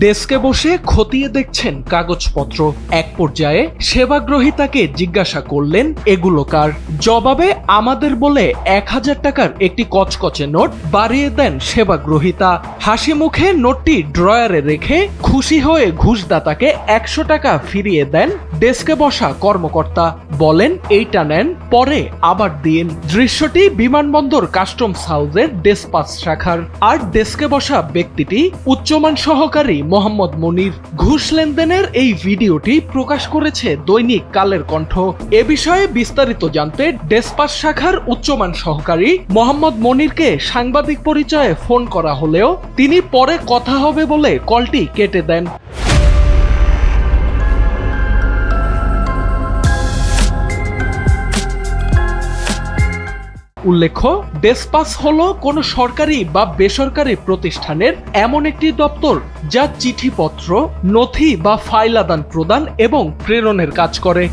ডেস্কে বসে খতিয়ে দেখছেন কাগজপত্র। এক পর্যায়ে সেবাগ্রহীতাকে জিজ্ঞাসা করলেন এগুলো কার। জবাবে আমাদের বলে 1000 টাকার একটি কচকচে নোট বাড়িয়ে দেন সেবাগ্রহীতা। হাসি মুখে নোটটি ড্রয়ারে রেখে খুশি হয়ে ঘুষদাতাকে 100 টাকা ফিরিয়ে দেন ডেস্কে বসা কর্মকর্তা। বলেন এইটা নেন, পরে আবার দিন। দৃশ্যটি বিমানবন্দর কাস্টমস হাউসের ডেসপাস শাখার। আর ডেস্কে বসা ব্যক্তিটি উচ্চমান সহকারী মোহাম্মদ মনির। ঘুষ লেনদেনের এই ভিডিওটি প্রকাশ করেছে দৈনিক কালের কণ্ঠ। এ বিষয়ে বিস্তারিত জানতে ডেসপাস শাখার উচ্চমান সহকারী মোহাম্মদ মনিরকে সাংবাদিক পরিচয়ে ফোন করা হলেও তিনি পরে কথা হবে বলে কলটি কেটে দেন। উল্লেখ্য, ডেসপাস হলো কোনো সরকারি বা বেসরকারি প্রতিষ্ঠানের এমন একটি দপ্তর যা চিঠিপত্র, নথি বা ফাইল আদান প্রদান এবং প্রেরণের কাজ করে।